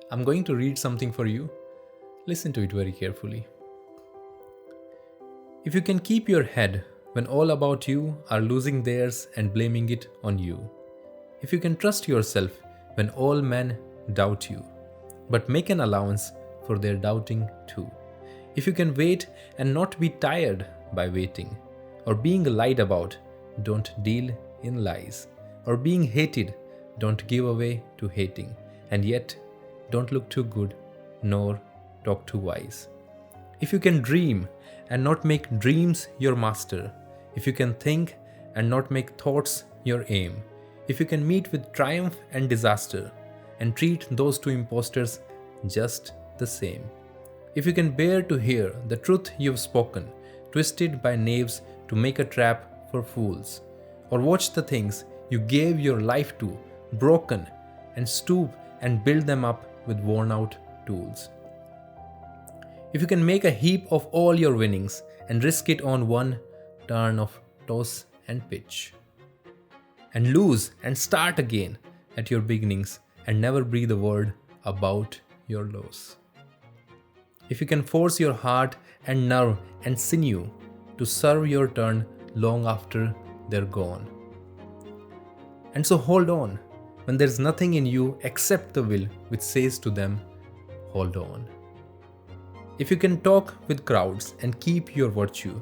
I'm going to read something for you. Listen to it very carefully. If you can keep your head when all about you are losing theirs and blaming it on you, if you can trust yourself when all men doubt you, but make an allowance for their doubting too, if you can wait and not be tired by waiting, or being lied about, don't deal in lies, or being hated, don't give away to hating, and yet don't look too good nor talk too wise. If you can dream and not make dreams your master, if you can think and not make thoughts your aim, if you can meet with triumph and disaster and treat those two impostors just the same, if you can bear to hear the truth you've spoken, twisted by knaves to make a trap for fools, or watch the things you gave your life to broken and stoop and build them up with worn out tools. If you can make a heap of all your winnings and risk it on one turn of toss and pitch, and lose and start again at your beginnings and never breathe a word about your loss. If you can force your heart and nerve and sinew to serve your turn long after they're gone. And so hold on when there's nothing in you except the will which says to them, hold on. If you can talk with crowds and keep your virtue,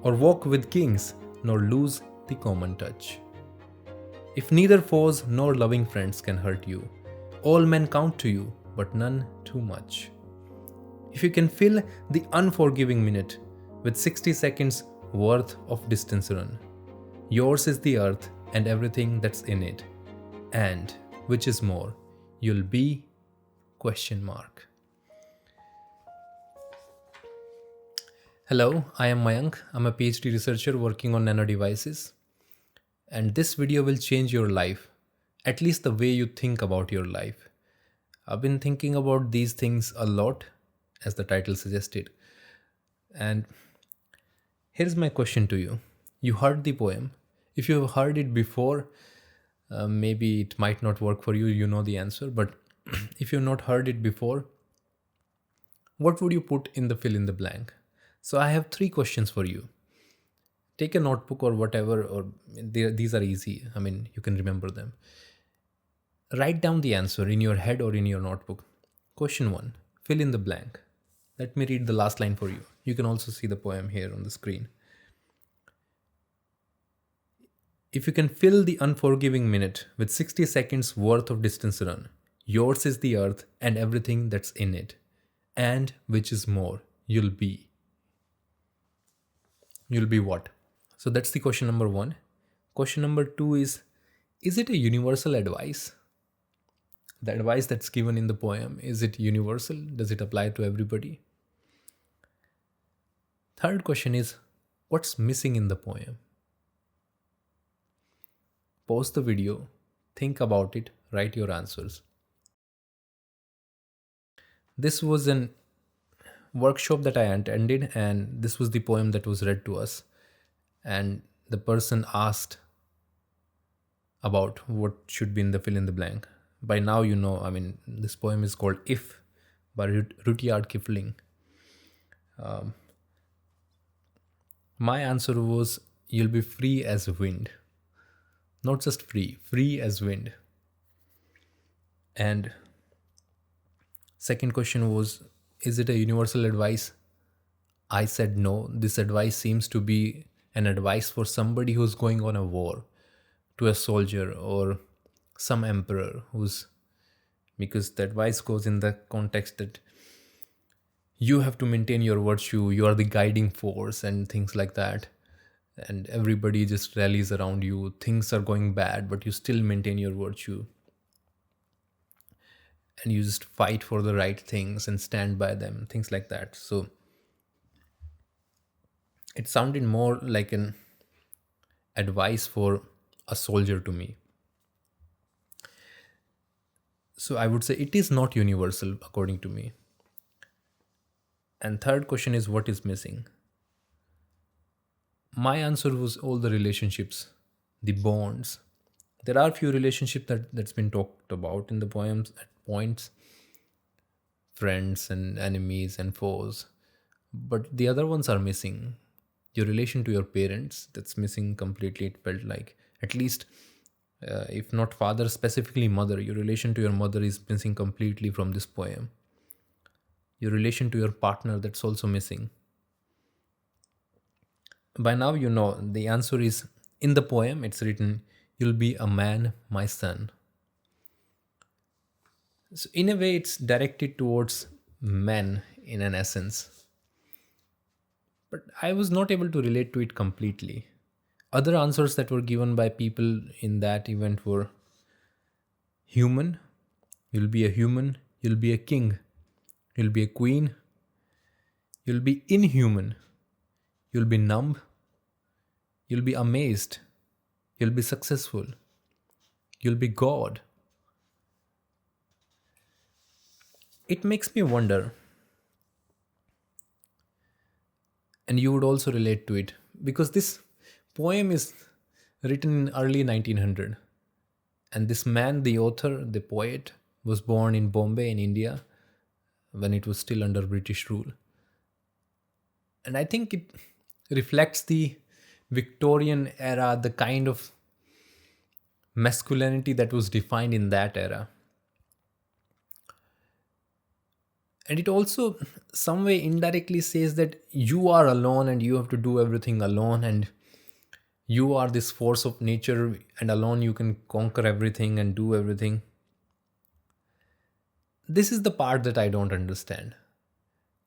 or walk with kings nor lose the common touch. If neither foes nor loving friends can hurt you, all men count to you, but none too much. If you can fill the unforgiving minute with 60 seconds worth of distance run, yours is the earth and everything that's in it, and which is more, you'll be question mark. Hello, I am Mayank. I'm a PhD researcher working on nano devices, and this video will change your life, at least the way you think about your life. I've been thinking about these things a lot, as the title suggested. And here's my question to you. You heard the poem. If you have heard it before, maybe it might not work for you, you know the answer. But if you've not heard it before, what would you put in the fill in the blank? So I have 3 questions for you. Take a notebook or whatever, or these are easy. I mean, you can remember them. Write down the answer in your head or in your notebook. Question 1, fill in the blank. Let me read the last line for you. You can also see the poem here on the screen. If you can fill the unforgiving minute with 60 seconds worth of distance run, yours is the earth and everything that's in it. And which is more, you'll be. You'll be what? So that's the question number 1. Question number 2 is it a universal advice? The advice that's given in the poem, is it universal? Does it apply to everybody? Third question is, what's missing in the poem? Pause the video, think about it, write your answers. This was an workshop that I attended, and this was the poem that was read to us. And the person asked about what should be in the fill in the blank. By now, you know, I mean, this poem is called If by Rudyard Kipling. My answer was, you'll be free as wind. Not just free as wind. And second question was, is it a universal advice? I said no. This advice seems to be an advice for somebody who's going on a war, to a soldier or some emperor because the advice goes in the context that you have to maintain your virtue, you are the guiding force and things like that. And everybody just rallies around you. Things are going bad, but you still maintain your virtue. And you just fight for the right things and stand by them, things like that. So it sounded more like an advice for a soldier to me. So I would say it is not universal according to me. And third question is, what is missing? My answer was all the relationships, the bonds. There are few relationships that's been talked about in the poems at points, friends and enemies and foes, but the other ones are missing. Your relation to your parents, that's missing completely. It felt like, at least, if not father, specifically mother, your relation to your mother is missing completely from this poem. Your relation to your partner, that's also missing. By now, you know the answer is in the poem. It's written, "You'll be a man, my son." So, in a way, it's directed towards men in an essence. But I was not able to relate to it completely. Other answers that were given by people in that event were human, you'll be a human, you'll be a king, you'll be a queen, you'll be inhuman, you'll be numb, you'll be amazed, you'll be successful, you'll be God. It makes me wonder, and you would also relate to it, because this poem is written in early 1900, and this man, the author, the poet, was born in Bombay in India when it was still under British rule. And I think it reflects the Victorian era, the kind of masculinity that was defined in that era. And it also, some way, indirectly says that you are alone and you have to do everything alone, and you are this force of nature, and alone you can conquer everything and do everything. This is the part that I don't understand.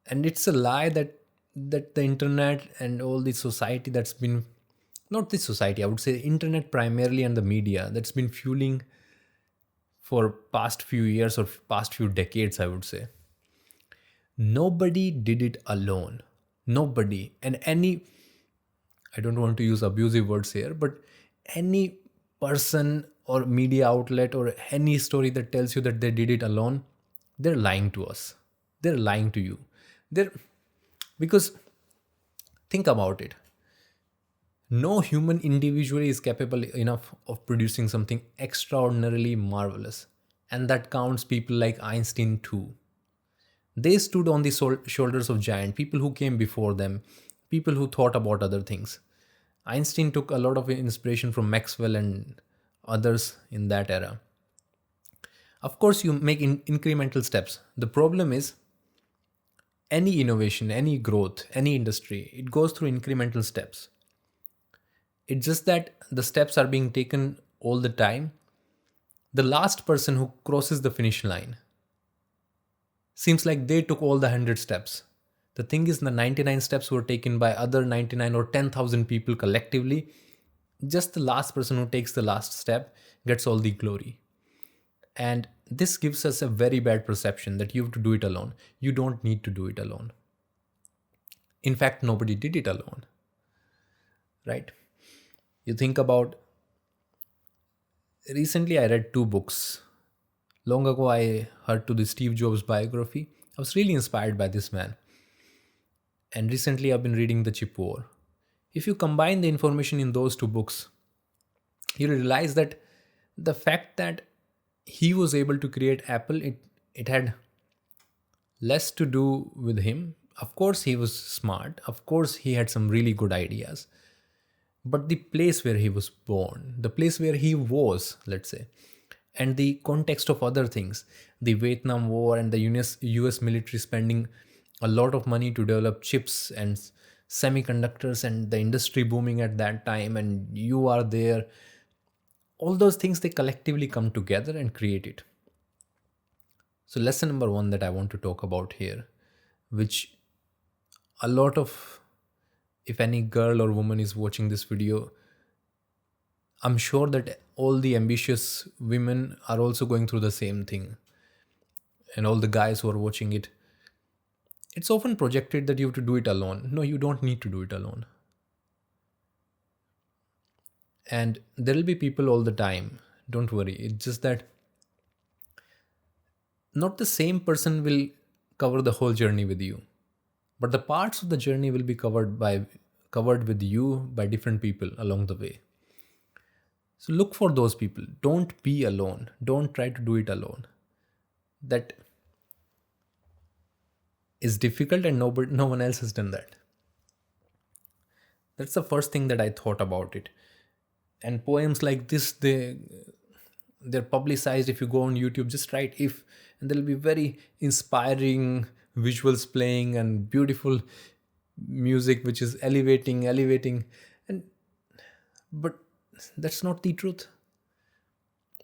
And it's a lie that the internet and all the society that's been, not this society, I would say internet primarily, and the media that's been fueling for past few years or past few decades, I would say. Nobody did it alone. Nobody. And any, I don't want to use abusive words here, but any person or media outlet or any story that tells you that they did it alone, they're lying to us. They're lying to you. They're, because think about it. No human individually is capable enough of producing something extraordinarily marvelous. And that counts people like Einstein too. They stood on the shoulders of giants, people who came before them, people who thought about other things. Einstein took a lot of inspiration from Maxwell and others in that era. Of course, you make incremental steps. The problem is, any innovation, any growth, any industry, it goes through incremental steps. It's just that the steps are being taken all the time. The last person who crosses the finish line seems like they took all the 100 steps. The thing is, the 99 steps were taken by other 99 or 10,000 people collectively. Just the last person who takes the last step gets all the glory. And this gives us a very bad perception that you have to do it alone. You don't need to do it alone. In fact, nobody did it alone. Right? You think about, recently I read two books. Long ago, I heard to the Steve Jobs biography. I was really inspired by this man. And recently, I've been reading The Chip War. If you combine the information in those two books, you realize that the fact that he was able to create Apple, it had less to do with him. Of course, he was smart. Of course, he had some really good ideas. But the place where he was born, the place where he was, let's say, and the context of other things, the Vietnam War and the US military spending a lot of money to develop chips and semiconductors and the industry booming at that time, and you are there. All those things, they collectively come together and create it. So lesson number one that I want to talk about here, which a lot of, if any girl or woman is watching this video, I'm sure that all the ambitious women are also going through the same thing. And all the guys who are watching it, it's often projected that you have to do it alone. No, you don't need to do it alone. And there will be people all the time. Don't worry. It's just that not the same person will cover the whole journey with you, but the parts of the journey will be covered with you by different people along the way. So look for those people. Don't be alone. Don't try to do it alone. That is difficult and no one else has done that. That's the first thing that I thought about it. And poems like this, they're publicized. If you go on YouTube, just write if, and there'll be very inspiring visuals playing and beautiful music which is elevating. And but that's not the truth.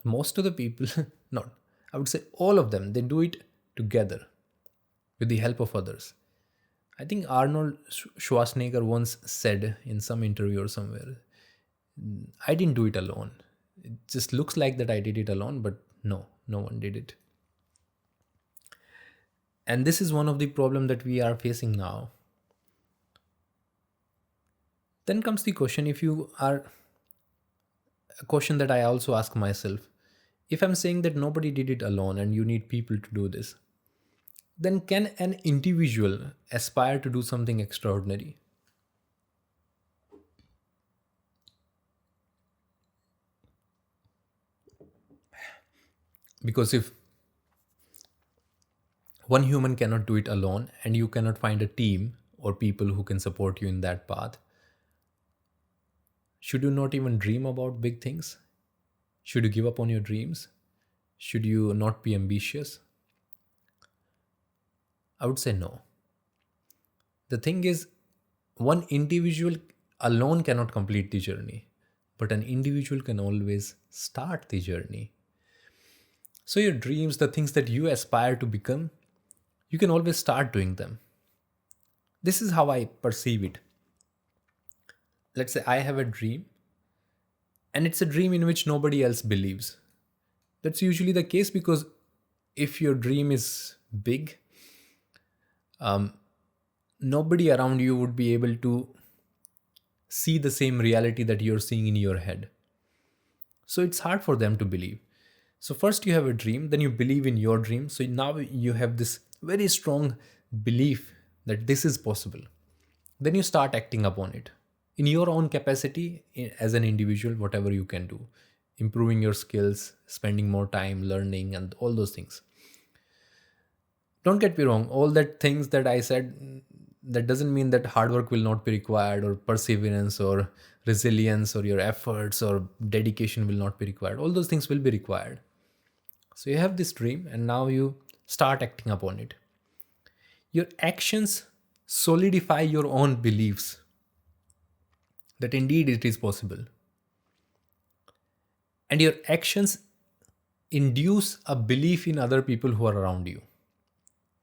Most of the people, not, I would say all of them, they do it together with the help of others. I think Arnold Schwarzenegger once said in some interview or somewhere, I didn't do it alone. It just looks like that I did it alone, but no, no one did it. And this is one of the problem that we are facing now. Then comes the question, if you are, a question that I also ask myself, if I'm saying that nobody did it alone and you need people to do this, then can an individual aspire to do something extraordinary? Because if one human cannot do it alone and you cannot find a team or people who can support you in that path, should you not even dream about big things? Should you give up on your dreams? Should you not be ambitious? I would say no. The thing is, one individual alone cannot complete the journey, but an individual can always start the journey. So, your dreams, the things that you aspire to become, you can always start doing them. This is how I perceive it. Let's say I have a dream, and it's a dream in which nobody else believes. That's usually the case because if your dream is big, nobody around you would be able to see the same reality that you're seeing in your head. So it's hard for them to believe. So first you have a dream, then you believe in your dream. So now you have this very strong belief that this is possible. Then you start acting upon it in your own capacity as an individual, whatever you can do, improving your skills, spending more time learning, and all those things. Don't get me wrong, all that things that I said, that doesn't mean that hard work will not be required, or perseverance, or resilience, or your efforts, or dedication will not be required. All those things will be required. So you have this dream, and now you start acting upon it. Your actions solidify your own beliefs that indeed it is possible. And your actions induce a belief in other people who are around you,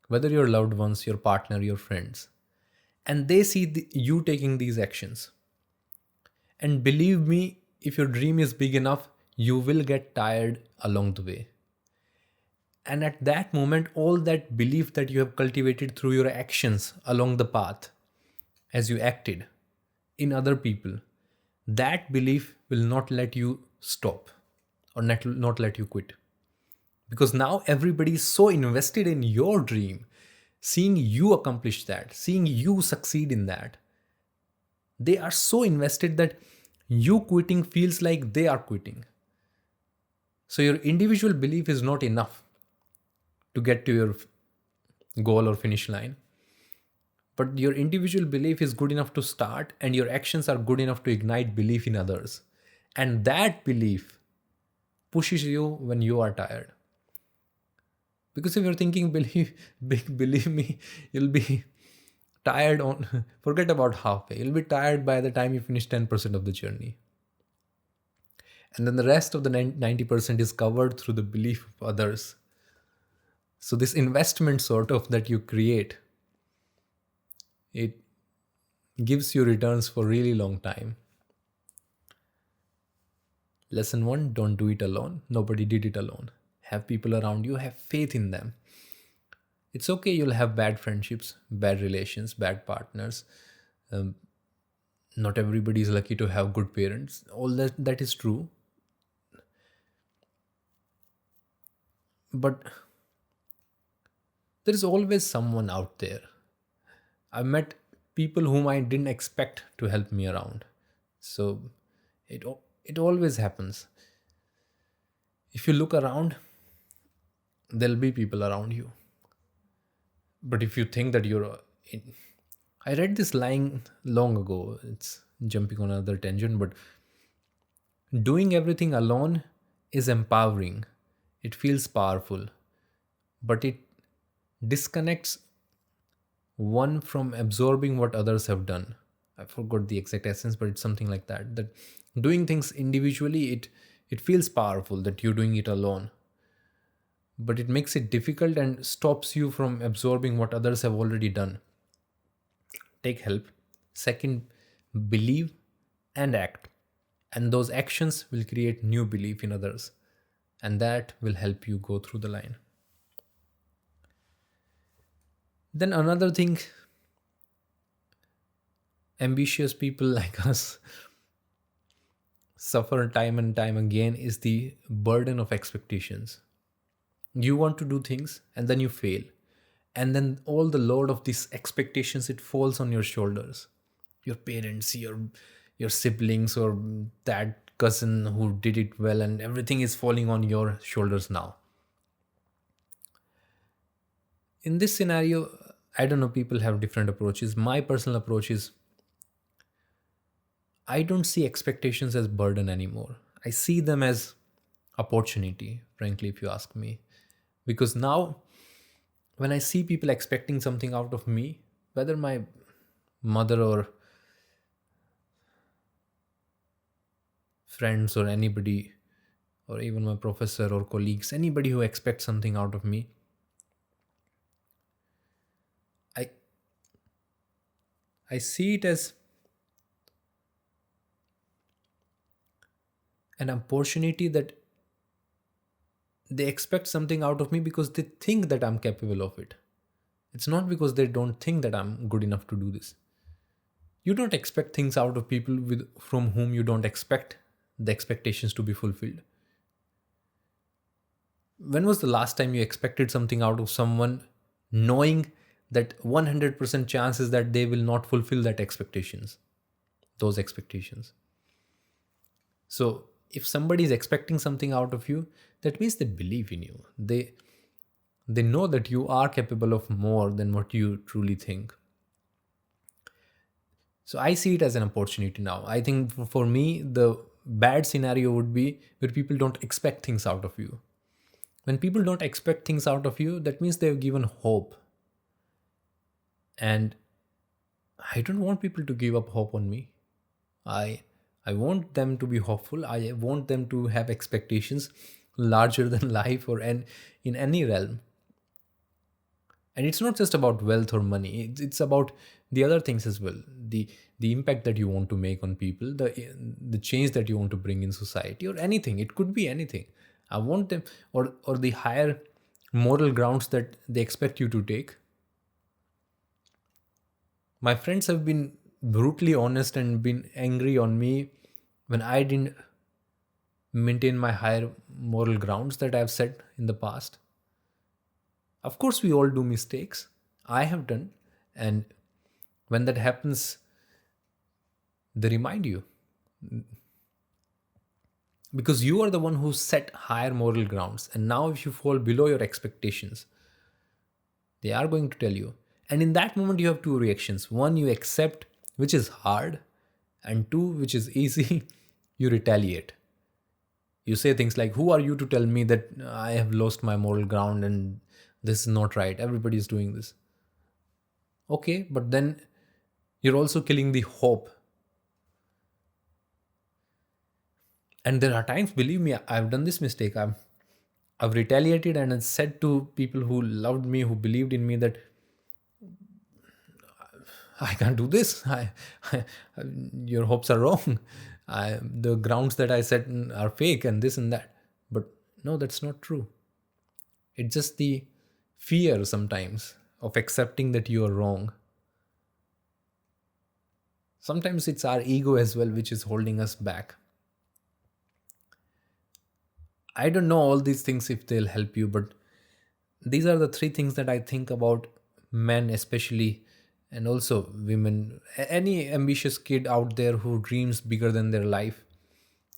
whether your loved ones, your partner, your friends. And they see you taking these actions. And believe me, if your dream is big enough, you will get tired along the way. And at that moment, all that belief that you have cultivated through your actions along the path, as you acted in other people, that belief will not let you stop or not let you quit. Because now everybody is so invested in your dream, seeing you accomplish that, seeing you succeed in that. They are so invested that you quitting feels like they are quitting. So your individual belief is not enough to get to your goal or finish line. But your individual belief is good enough to start, and your actions are good enough to ignite belief in others. And that belief pushes you when you are tired. Because if you're thinking believe big, believe me, you'll be tired on forget about halfway. You'll be tired by the time you finish 10% of the journey. And then the rest of the 90% is covered through the belief of others. So this investment sort of that you create, it gives you returns for really long time. Lesson 1, don't do it alone. Nobody did it alone. Have people around you, have faith in them. It's okay, you'll have bad friendships, bad relations, bad partners. Not everybody is lucky to have good parents. All that is true. But there is always someone out there. I've met people whom I didn't expect to help me around. So it always happens. If you look around, there'll be people around you. But if you think that I read this line long ago. It's jumping on another tangent, but doing everything alone is empowering. It feels powerful, but it disconnects one from absorbing what others have done. I forgot the exact essence, but it's something like that. That doing things individually, it feels powerful that you're doing it alone, but it makes it difficult and stops you from absorbing what others have already done. Take help. Second, believe and act. And those actions will create new belief in others. And that will help you go through the line. Then another thing, ambitious people like us suffer time and time again, is the burden of expectations. You want to do things and then you fail. And then all the load of these expectations, it falls on your shoulders. Your parents, your siblings, or that cousin who did it well, and everything is falling on your shoulders now. In this scenario, I don't know, people have different approaches. My personal approach is, I don't see expectations as burden anymore. I see them as opportunity, frankly, if you ask me. Because now, when I see people expecting something out of me, whether my mother or friends or anybody, or even my professor or colleagues, anybody who expects something out of me, I I see it as an opportunity that they expect something out of me because they think that I'm capable of it. It's not because they don't think that I'm good enough to do this. You don't expect things out of people from whom you don't expect the expectations to be fulfilled. When was the last time you expected something out of someone knowing that 100% chance is that they will not fulfill those expectations? So if somebody is expecting something out of you, that means they believe in you. They know that you are capable of more than what you truly think. So I see it as an opportunity now. I think for me, the bad scenario would be where people don't expect things out of you. When people don't expect things out of you, that means they've given hope. And I don't want people to give up hope on me. I I want them to be hopeful. I want them to have expectations larger than life, or in any realm. And it's not just about wealth or money. It's about the other things as well. The impact that you want to make on people, the change that you want to bring in society, or anything. It could be anything. I want them, or the higher moral grounds that they expect you to take. My friends have been brutally honest and been angry on me when I didn't maintain my higher moral grounds that I've set in the past. Of course, we all do mistakes. I have done. And when that happens, they remind you, because you are the one who set higher moral grounds. And now, if you fall below your expectations, they are going to tell you. And in that moment, you have two reactions: one, you accept, which is hard, and two, which is easy, you retaliate. You say things like, who are you to tell me that I have lost my moral ground and this is not right? Everybody is doing this. Okay, but then you're also killing the hope. And there are times, believe me, I've done this mistake. I've retaliated and said to people who loved me, who believed in me, that I can't do this. Your hopes are wrong. The grounds that I set are fake and this and that. But no, that's not true. It's just the fear sometimes of accepting that you are wrong. Sometimes it's our ego as well which is holding us back. I don't know all these things if they'll help you, but these are the three things that I think about men, especially, and also women. Any ambitious kid out there who dreams bigger than their life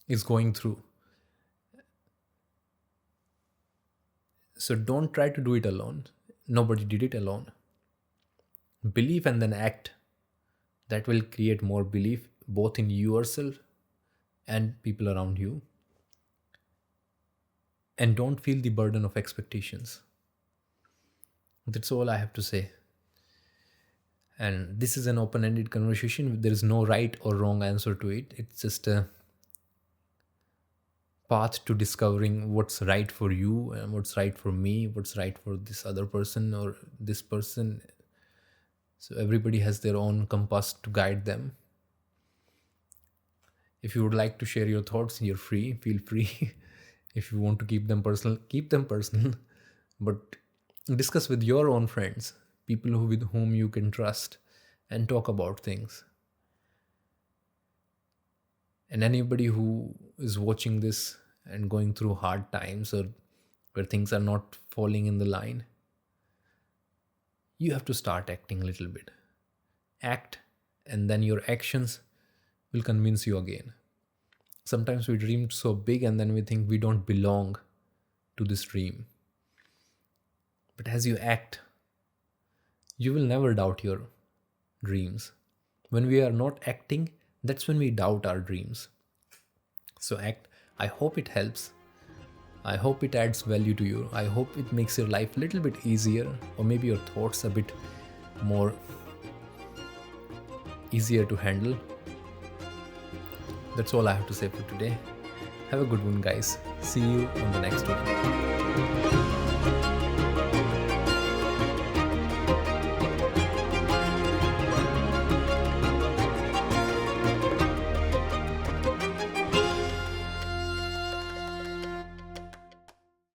is going through. So don't try to do it alone. Nobody did it alone. Believe and then act. That will create more belief both in yourself and people around you. And don't feel the burden of expectations. That's all I have to say. And this is an open ended conversation. There is no right or wrong answer to it. It's just a path to discovering what's right for you and what's right for me, what's right for this other person or this person. So everybody has their own compass to guide them. If you would like to share your thoughts, you're free, feel free. If you want to keep them personal, keep them personal. But discuss with your own friends, people with whom you can trust, and talk about things. And anybody who is watching this and going through hard times or where things are not falling in the line, you have to start acting a little bit. Act, and then your actions will convince you again. Sometimes we dream so big and then we think we don't belong to this dream. But as you act, you will never doubt your dreams. When we are not acting, that's when we doubt our dreams. So act. I hope it helps. I hope it adds value to you. I hope it makes your life a little bit easier, or maybe your thoughts a bit more easier to handle. That's all I have to say for today. Have a good one, guys. See you on the next one.